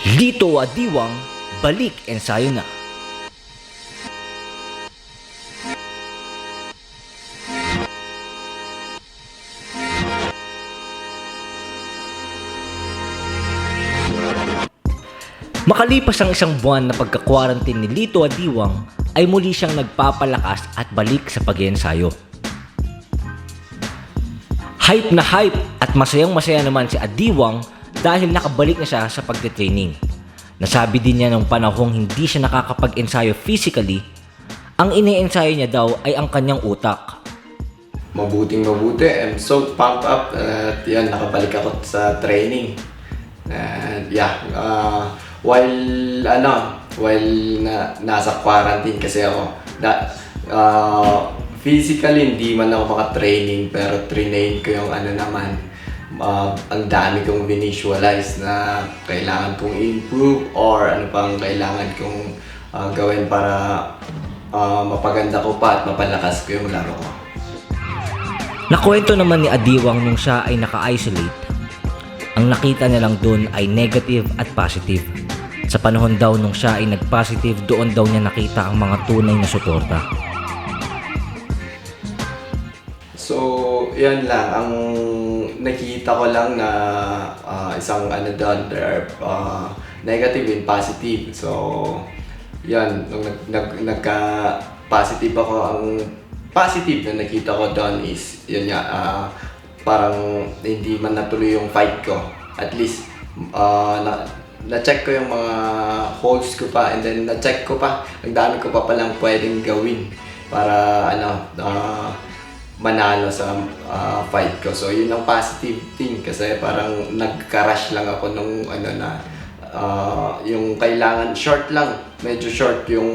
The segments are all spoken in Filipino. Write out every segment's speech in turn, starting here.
Lito Adiwang, balik ensayo na. Makalipas ang isang buwan na pagka-quarantine ni Lito Adiwang, ay muli siyang nagpapalakas at balik sa pag-iensayo. Hype na hype at masayang-masaya naman si Adiwang dahil nakabalik na siya sa pagte-training. Nasabi din niya nung panahong hindi siya nakakapag-ensayo physically, ang ine-ensayo niya daw ay ang kanyang utak. Mabuting mabuti. I'm so pumped up at yan, nakabalik ako sa training. And while nasa quarantine kasi ako, physically hindi man ako maka-training pero trinain ko yung ang dami kong visualize na kailangan kong improve or ano pang kailangan kong gawin para mapaganda ko pa at mapalakas ko yung laro ko. Nakwento naman ni Adiwang nung siya ay naka-isolate, ang nakita niya lang doon ay negative at positive. Sa panahon daw nung siya ay nag-positive, doon daw niya nakita ang mga tunay na suporta. So, yan lang. Ang nakita ko lang na isang doon, there are negative and positive. So, yan. Nung nagka-positive ako, ang positive na nakita ko doon is, yun nga, parang hindi man natuloy yung fight ko. At least, na-check ko yung mga holds ko pa and then na-check ko pa. Ang dami ko pa palang pwedeng gawin para manalo sa fight ko. So, yun ang positive thing kasi parang nagka-rush lang ako nung yung kailangan short lang. Medyo short yung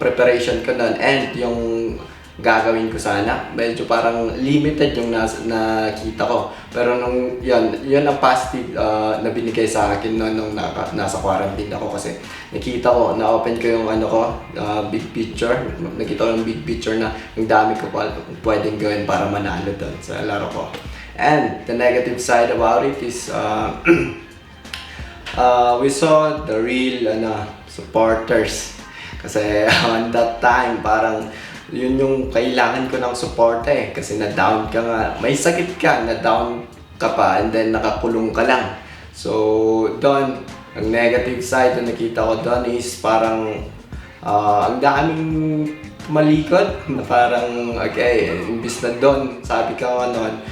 preparation ko nun and yung gagawin ko sana. Medyo parang limited yung nakita ko. Pero nung yun ang positive na binigay sa akin nung nasa quarantine ako kasi nakita ko, na-open ko yung big picture. Nakita ko yung big picture na yung dami ko pa pwedeng gawin para manalo doon sa laro ko. And the negative side about it is we saw the real supporters. Kasi on that time, parang yun yung kailangan ko ng support kasi na-down ka nga, may sakit ka, na-down ka pa and then nakakulong ka lang. So doon, ang negative side na nakita ko doon is parang ang daming malikot na parang okay, imbis na doon, sabi ka noon,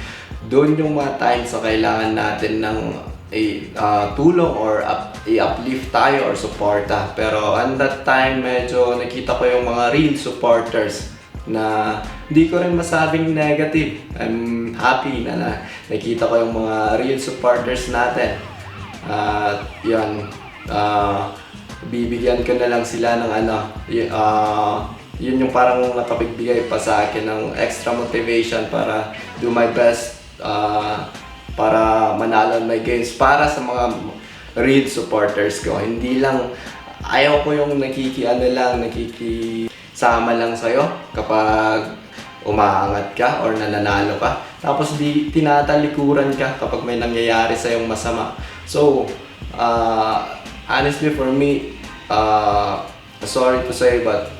doon yung mga times na kailangan natin ng tulong or i-uplift tayo or suporta. Pero at that time, medyo nakita ko yung mga real supporters na hindi ko rin masabing negative. I'm happy na nakita ko yung mga real supporters natin. Bibigyan ko na lang sila ng yun yung parang nakapagbigay pa sa akin ng extra motivation para do my best para manalo my games para sa mga real supporters ko. Hindi lang, ayaw ko yung nakikisama lang sa'yo kapag umaangat ka or nananalo ka. Tapos di tinatalikuran ka kapag may nangyayari sa'yong masama. So, honestly for me, sorry to say but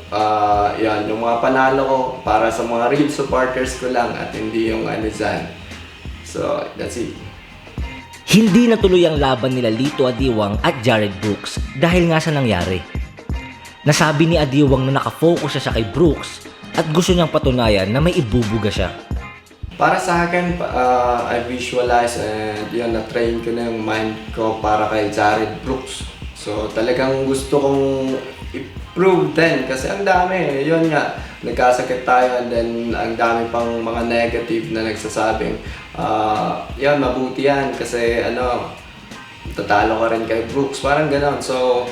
yung mga panalo ko para sa mga real supporters ko lang at hindi yung dyan. So, that's it. Hindi natuloy ang laban nila Lito Adiwang at Jared Brooks dahil nga sa nangyari. Nasabi ni Adiwang na nakafocus siya kay Brooks at gusto niyang patunayan na may ibubuga siya. Para sa akin, I visualize and na-train ko na yung mind ko para kay Jared Brooks. So talagang gusto kong i-prove din kasi ang dami. Yun nga, nagkasakit tayo and then ang dami pang mga negative na nagsasabing mabuti yan kasi tatalo ka rin kay Brooks, parang ganon. So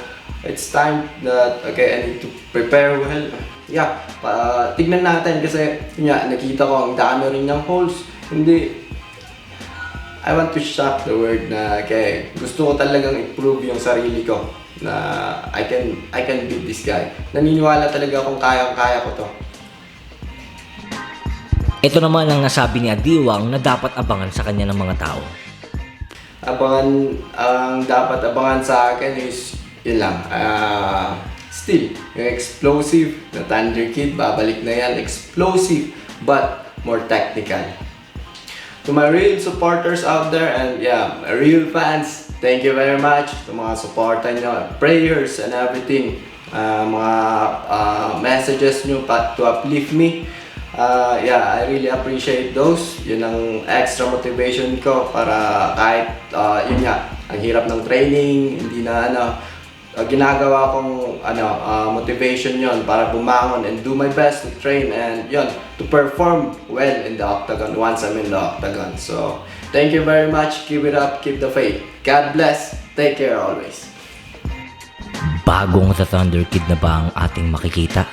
it's time that I need to prepare well. Tignan natin kasi nakita ko ang dami rin ng holes. I want to shock the word na gusto ko talagang i-prove yung sarili ko na I can beat this guy. Naniniwala talaga akong kayang-kaya ko to. Ito naman ang nasabi ni Adiwang na dapat abangan sa kanya ng mga tao. ang dapat abangan sa akin is yun lang. Still, yung explosive na Thunder Kid, babalik na yan. Explosive, but more technical. To my real supporters out there and yeah, my real fans, thank you very much. To mga supportan nyo, prayers and everything. Mga messages nyo to uplift me. Yeah, I really appreciate those. Yun ang extra motivation ko para kahit yun nga, ang hirap ng training, hindi na ginagawa kong motivation yon para bumangon and do my best to train and yon to perform well in the octagon once I'm in the octagon. So, thank you very much. Keep it up, keep the faith. God bless. Take care always. Bagong sa Thunder Kid na ba ang ating makikita?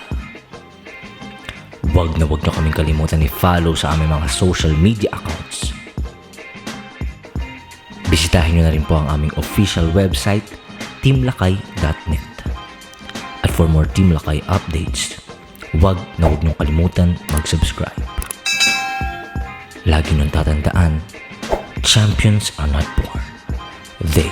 Wag na kaming kalimutan i-follow sa aming mga social media accounts. Bisitahin nyo na rin po ang aming official website, teamlakay.net. At for more Team Lakay updates, wag nyo kalimutan mag-subscribe. Lagi nyo tatandaan, champions are not born, they